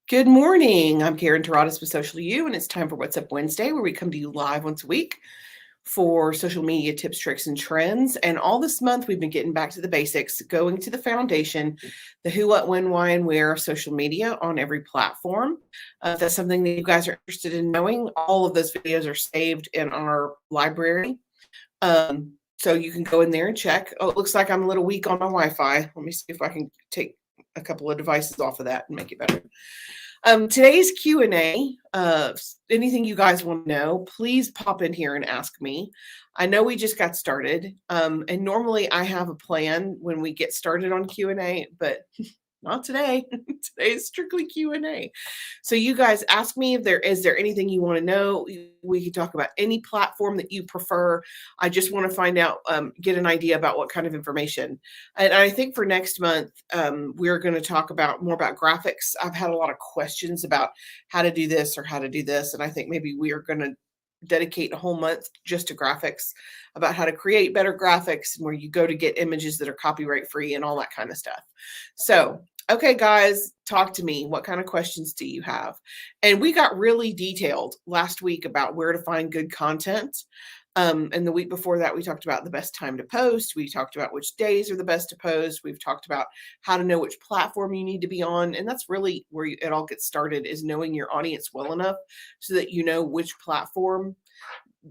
Good morning. I'm Karen Taradas with Social U, and it's time for What's Up Wednesday, where we come to you live once a week for social media tips, tricks, and trends. And all this month, we've been getting back to the basics, going to the foundation, the who, what, when, why, and where of social media on every platform. If that's something that you guys are interested in knowing, all of those videos are saved in our library. So you can go in there and check. Oh, it looks like I'm a little weak on my Wi-Fi. Let me see if I can take a couple of devices off of that and make it better. Today's Q&A, anything you guys want to know, please pop in here and ask me. I know we just got started, and normally I have a plan when we get started on Q&A, but not today. Today is strictly Q&A. So you guys ask me if there is anything you want to know. We can talk about any platform that you prefer. I just want to find out, get an idea about what kind of information. And I think for next month, we're going to talk more about graphics. I've had a lot of questions about how to do this or how to do this. And I think maybe we are going to dedicate a whole month just to graphics, about how to create better graphics, and where you go to get images that are copyright free and all that kind of stuff. So, okay, guys, talk to me. What kind of questions do you have? And we got really detailed last week about where to find good content. And the week before that, we talked about the best time to post. We talked about which days are the best to post. We've talked about how to know which platform you need to be on. And that's really where it all gets started, is knowing your audience well enough so that you know which platform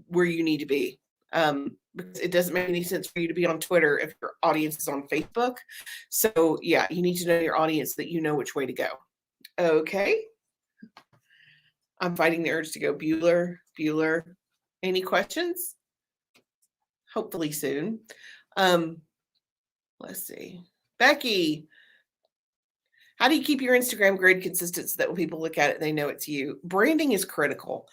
where you need to be. Because it doesn't make any sense for you to be on Twitter if your audience is on Facebook. So yeah, you need to know your audience so that you know which way to go. Okay. I'm fighting the urge to go Bueller. Any questions? Hopefully soon. Let's see. Becky, how do you keep your Instagram grid consistent so that when people look at it, they know it's you? Branding is critical.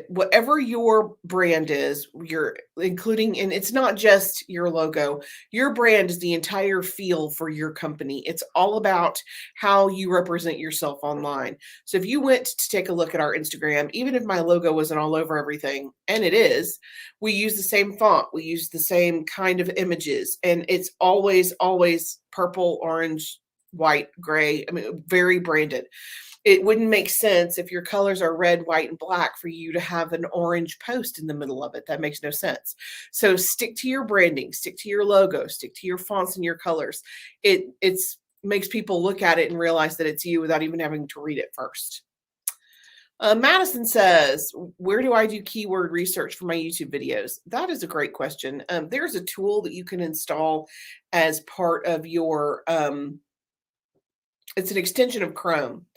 Whatever your brand is, you're including, and it's not just your logo. Your brand is the entire feel for your company. It's all about how you represent yourself online. So if you went to take a look at our Instagram, even if my logo wasn't all over everything, and it is, we use the same font, we use the same kind of images, and it's always purple, orange, white, gray. I mean, very branded. It wouldn't make sense if your colors are red, white, and black for you to have an orange post in the middle of it. That makes no sense. So stick to your branding, stick to your logo, stick to your fonts and your colors. It makes people look at it and realize that it's you without even having to read it first. Madison says, where do I do keyword research for my YouTube videos? That is a great question. There's a tool that you can install as part of your, it's an extension of Chrome.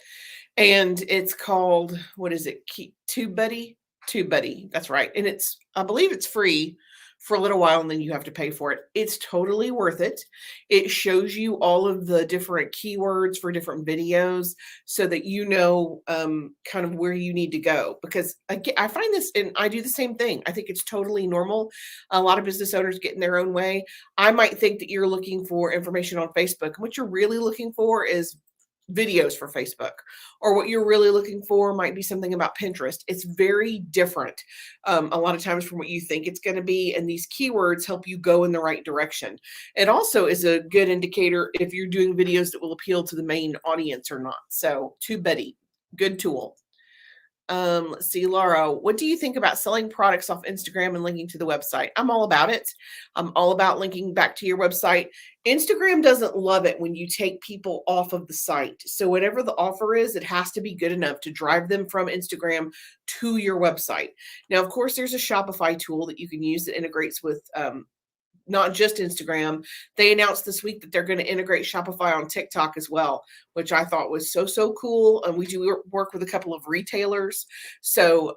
And it's called, what is it? TubeBuddy? TubeBuddy, that's right. And I believe it's free for a little while, and then you have to pay for it. It's totally worth it. It shows you all of the different keywords for different videos so that you know kind of where you need to go. Because I find this, and I do the same thing. I think it's totally normal. A lot of business owners get in their own way. I might think that you're looking for information on Facebook, and what you're really looking for is videos for Facebook, or what you're really looking for might be something about Pinterest. It's very different a lot of times from what you think it's going to be, and these keywords help you go in the right direction. It also is a good indicator if you're doing videos that will appeal to the main audience or not. So TubeBuddy, good tool. Let's see, Laura, what do you think about selling products off Instagram and linking to the website? I'm all about it. I'm all about linking back to your website. Instagram doesn't love it when you take people off of the site. So whatever the offer is, it has to be good enough to drive them from Instagram to your website. Now, of course, there's a Shopify tool that you can use that integrates with not just Instagram. They announced this week that they're going to integrate Shopify on TikTok as well, which I thought was so cool. And we do work with a couple of retailers, so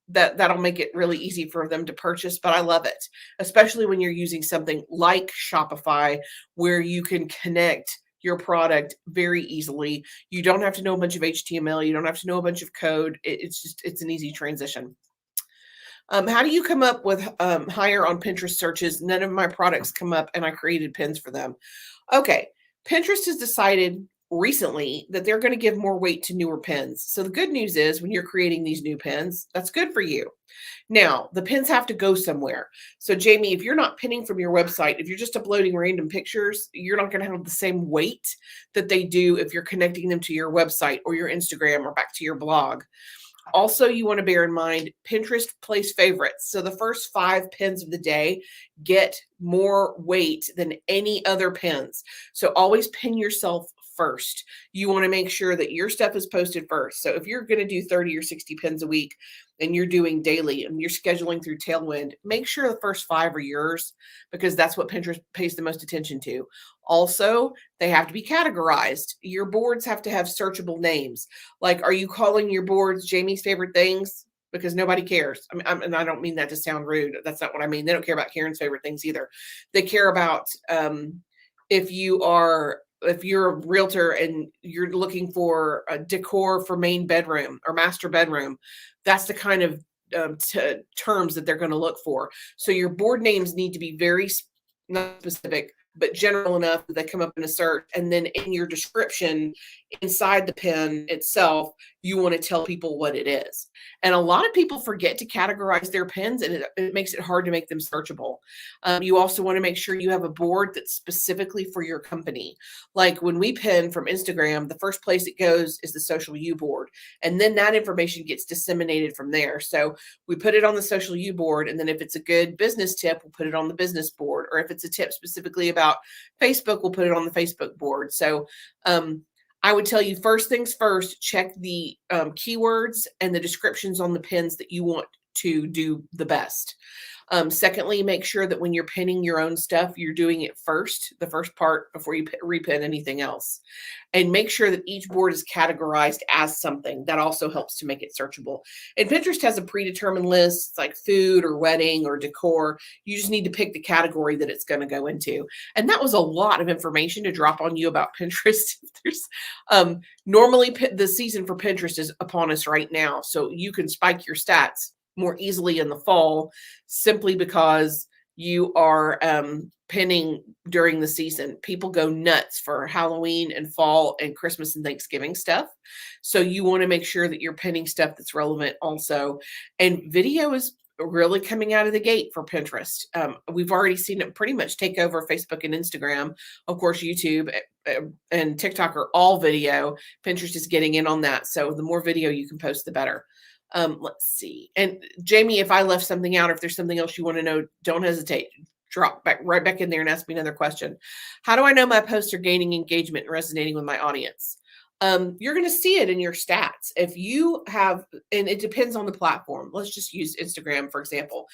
that'll make it really easy for them to purchase. But I love it, especially when you're using something like Shopify, where you can connect your product very easily. You don't have to know a bunch of HTML. You don't have to know a bunch of code. It's an easy transition. How do you come up with higher on Pinterest searches? None of my products come up, and I created pins for them. Okay, Pinterest has decided recently that they're going to give more weight to newer pins. So the good news is when you're creating these new pins, that's good for you. Now, the pins have to go somewhere. So Jamie, if you're not pinning from your website, if you're just uploading random pictures, you're not going to have the same weight that they do if you're connecting them to your website or your Instagram or back to your blog. Also, you want to bear in mind Pinterest plays favorites. So the first 5 pins of the day get more weight than any other pins. So always pin yourself first. You want to make sure that your stuff is posted first. So if you're going to do 30 or 60 pins a week and you're doing daily and you're scheduling through Tailwind, make sure the first 5 are yours because that's what Pinterest pays the most attention to. Also, they have to be categorized. Your boards have to have searchable names. Like, are you calling your boards Jamie's favorite things? Because nobody cares. And I don't mean that to sound rude. That's not what I mean. They don't care about Karen's favorite things either. They care about if you're a realtor and you're looking for a decor for main bedroom or master bedroom, that's the kind of terms that they're going to look for. So your board names need to be very not specific, but general enough that they come up in a search. And then in your description inside the pin itself, you want to tell people what it is. And a lot of people forget to categorize their pins, and it makes it hard to make them searchable. You also want to make sure you have a board that's specifically for your company. Like when we pin from Instagram, the first place it goes is the Social U board. And then that information gets disseminated from there. So we put it on the Social U board. And then if it's a good business tip, we'll put it on the business board. Or if it's a tip specifically about Facebook, we'll put it on the Facebook board. So I would tell you first things first, check the keywords and the descriptions on the pins that you want to do the best. Secondly, make sure that when you're pinning your own stuff, you're doing it first, the first part before you repin anything else. And make sure that each board is categorized as something. That also helps to make it searchable. And Pinterest has a predetermined list. It's like food or wedding or decor. You just need to pick the category that it's going to go into. And that was a lot of information to drop on you about Pinterest. There's normally the season for Pinterest is upon us right now. So you can spike your stats more easily in the fall simply because you are pinning during the season. People go nuts for Halloween and fall and Christmas and Thanksgiving stuff. So you want to make sure that you're pinning stuff that's relevant also. And video is really coming out of the gate for Pinterest. We've already seen it pretty much take over Facebook and Instagram. Of course, YouTube and TikTok are all video. Pinterest is getting in on that. So the more video you can post, the better. Let's see. And Jamie, if I left something out, if there's something else you want to know, don't hesitate. Drop right back in there and ask me another question. How do I know my posts are gaining engagement and resonating with my audience? You're going to see it in your stats. If you have, and it depends on the platform. Let's just use Instagram, for example.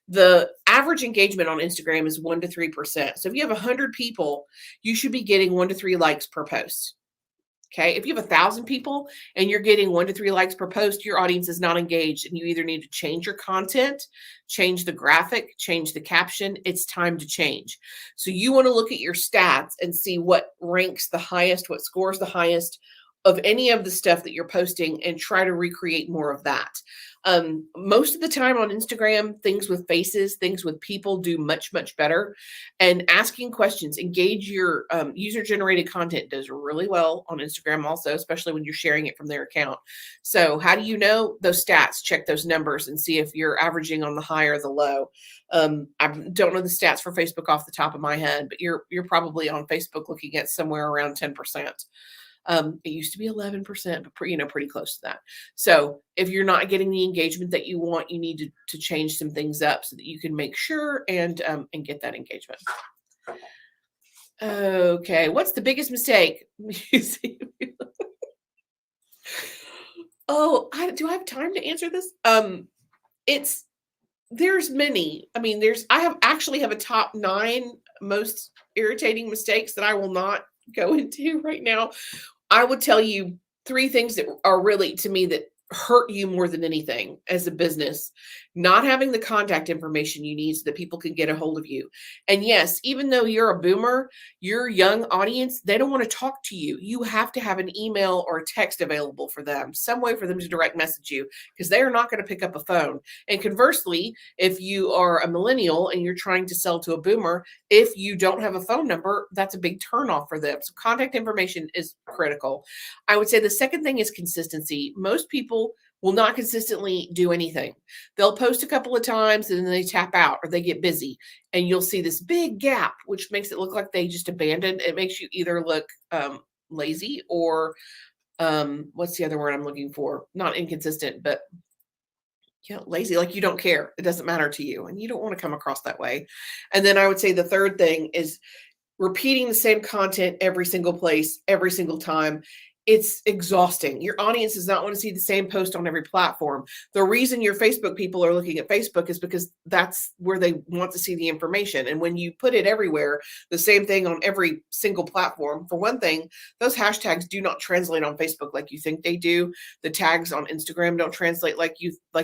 The average engagement on Instagram is 1 to 3%. So if you have 100 people, you should be getting 1 to 3 likes per post. Okay. If you have 1,000 people and you're getting 1 to 3 likes per post, your audience is not engaged and you either need to change your content, change the graphic, change the caption. It's time to change. So you want to look at your stats and see what ranks the highest, what scores the highest of any of the stuff that you're posting and try to recreate more of that. Most of the time on Instagram, things with faces, things with people do much, much better. And asking questions, engage your user-generated content does really well on Instagram also, especially when you're sharing it from their account. So how do you know? Those stats, check those numbers and see if you're averaging on the high or the low. I don't know the stats for Facebook off the top of my head, but you're probably on Facebook looking at somewhere around 10%. It used to be 11%, but pretty close to that. So if you're not getting the engagement that you want, you need to change some things up so that you can make sure and get that engagement. Okay, what's the biggest mistake? Oh, do I have time to answer this? There's many. I mean, I actually have a top 9 most irritating mistakes that I will not go into right now. I would tell you 3 things that are really, to me, that hurt you more than anything as a business. not having the contact information you need so that people can get a hold of you. And yes, even though you're a boomer, your young audience, they don't want to talk to you. You have to have an email or a text available for them, some way for them to direct message you, because they are not going to pick up a phone. And conversely, if you are a millennial and you're trying to sell to a boomer, if you don't have a phone number, that's a big turnoff for them. So contact information is critical. I would say the second thing is consistency. Most people will not consistently do anything. They'll post a couple of times and then they tap out or they get busy. And you'll see this big gap, which makes it look like they just abandoned. It makes you either look lazy or what's the other word I'm looking for? Not inconsistent, but lazy, like you don't care. It doesn't matter to you. And you don't want to come across that way. And then I would say the third thing is repeating the same content every single place, every single time. It's exhausting. Your audience does not want to see the same post on every platform. The reason your Facebook people are looking at Facebook is because that's where they want to see the information. And when you put it everywhere, the same thing on every single platform, for one thing, those hashtags do not translate on Facebook like you think they do. The tags on Instagram don't translate like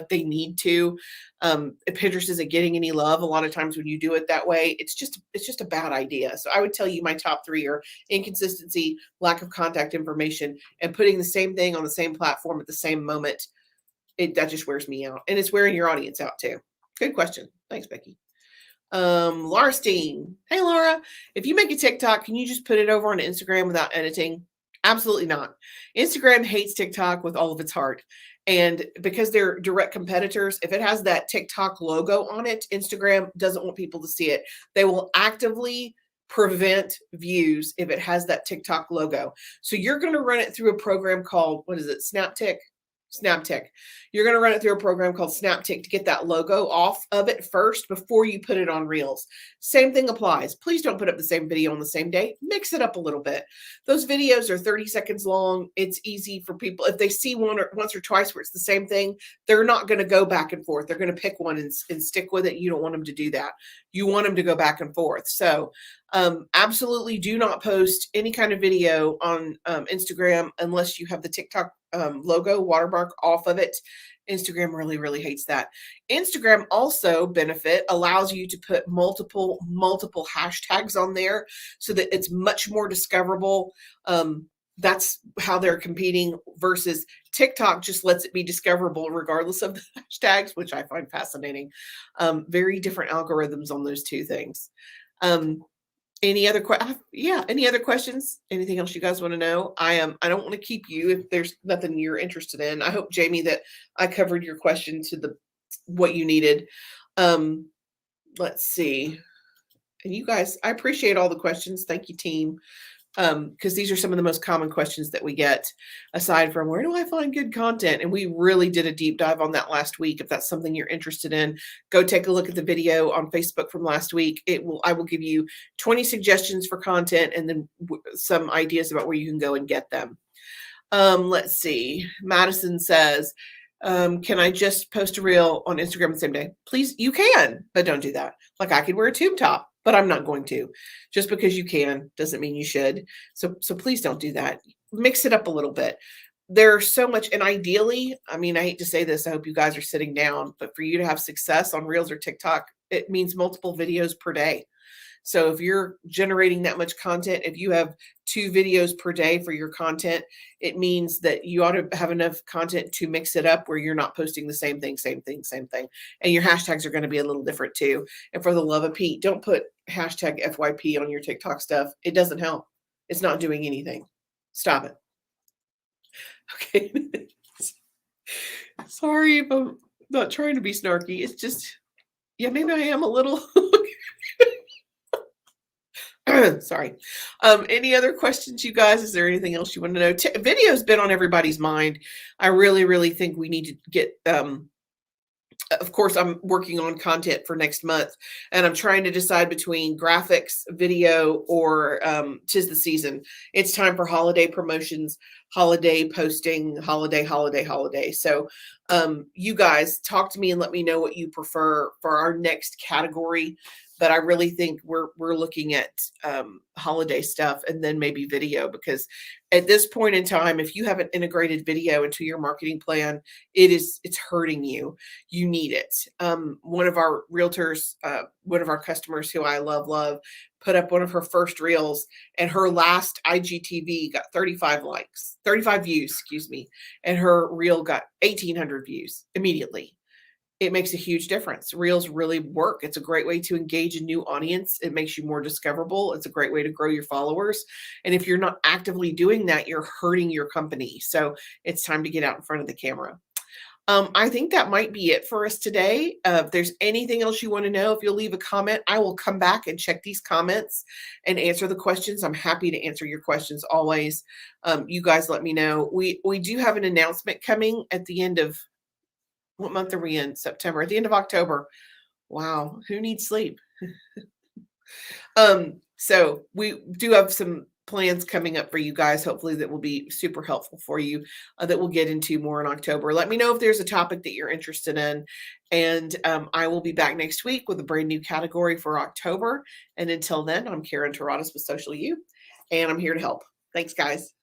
they need to. Pinterest isn't getting any love a lot of times when you do it that way. It's just a bad idea. So I would tell you my top three are inconsistency, lack of contact information, and putting the same thing on the same platform at the same moment. That just wears me out, and it's wearing your audience out too. Good question. Thanks, Becky. Laura Steen. Hey, Laura. If you make a TikTok, can you just put it over on Instagram without editing? Absolutely not. Instagram hates TikTok with all of its heart. And because they're direct competitors, if it has that TikTok logo on it, Instagram doesn't want people to see it. They will actively prevent views if it has that TikTok logo. So you're going to run it through a program called, what is it? Snaptick. You're going to run it through a program called Snaptick to get that logo off of it first before you put it on Reels. Same thing applies. Please don't put up the same video on the same day. Mix it up a little bit. Those videos are 30 seconds long. It's easy for people. If they see once or twice where it's the same thing, they're not going to go back and forth. They're going to pick one and stick with it. You don't want them to do that. You want them to go back and forth. So absolutely do not post any kind of video on Instagram unless you have the TikTok logo watermark off of it. Instagram really, really hates that. Instagram also allows you to put multiple hashtags on there so that it's much more discoverable. That's how they're competing versus TikTok just lets it be discoverable regardless of the hashtags, which I find fascinating. Very different algorithms on those two things. Any other questions? Anything else you guys want to know? I don't want to keep you if there's nothing you're interested in. I hope, Jamie, that I covered your question to what you needed. Let's see. And you guys, I appreciate all the questions. Thank you, team. Because these are some of the most common questions that we get, aside from where do I find good content? And we really did a deep dive on that last week. If that's something you're interested in, go take a look at the video on Facebook from last week. I will give you 20 suggestions for content and then some ideas about where you can go and get them. Let's see. Madison says, can I just post a reel on Instagram the same day? Please, you can, but don't do that. Like I could wear a tube top, but I'm not going to. Just because you can doesn't mean you should. So please don't do that. Mix it up a little bit. There's so much, and ideally, I mean, I hate to say this, I hope you guys are sitting down, but for you to have success on Reels or TikTok, it means multiple videos per day. So if you're generating that much content, if you have 2 videos per day for your content, it means that you ought to have enough content to mix it up where you're not posting the same thing. And your hashtags are going to be a little different too. And for the love of Pete, don't put hashtag FYP on your TikTok stuff. It doesn't help. It's not doing anything. Stop it. Okay. Sorry if I'm not trying to be snarky. It's just, maybe I am a little. Sorry. Any other questions, you guys? Is there anything else you want to know? Video's been on everybody's mind. I really, really think we need to get, of course, I'm working on content for next month, and I'm trying to decide between graphics, video, or 'tis the season. It's time for holiday promotions, holiday posting, holiday. So you guys talk to me and let me know what you prefer for our next category. but I really think we're looking at holiday stuff and then maybe video, because at this point in time, if you haven't integrated video into your marketing plan, it's hurting you. You need it. One of our realtors, one of our customers who I love, put up one of her first reels, and her last IGTV got 35 views, excuse me, and her reel got 1,800 views immediately. It makes a huge difference. Reels really work. It's a great way to engage a new audience. It makes you more discoverable. It's a great way to grow your followers. And if you're not actively doing that, you're hurting your company. So it's time to get out in front of the camera. I think that might be it for us today. If there's anything else you want to know, if you'll leave a comment, I will come back and check these comments and answer the questions. I'm happy to answer your questions always. You guys let me know. We do have an announcement coming at the end of, what month are we in? September, at the end of October. Wow, who needs sleep? So we do have some plans coming up for you guys, hopefully that will be super helpful for you, that we'll get into more in October. Let me know if there's a topic that you're interested in, and I will be back next week with a brand new category for October. And until then, I'm Karen Terradas with Social U, and I'm here to help. Thanks, guys.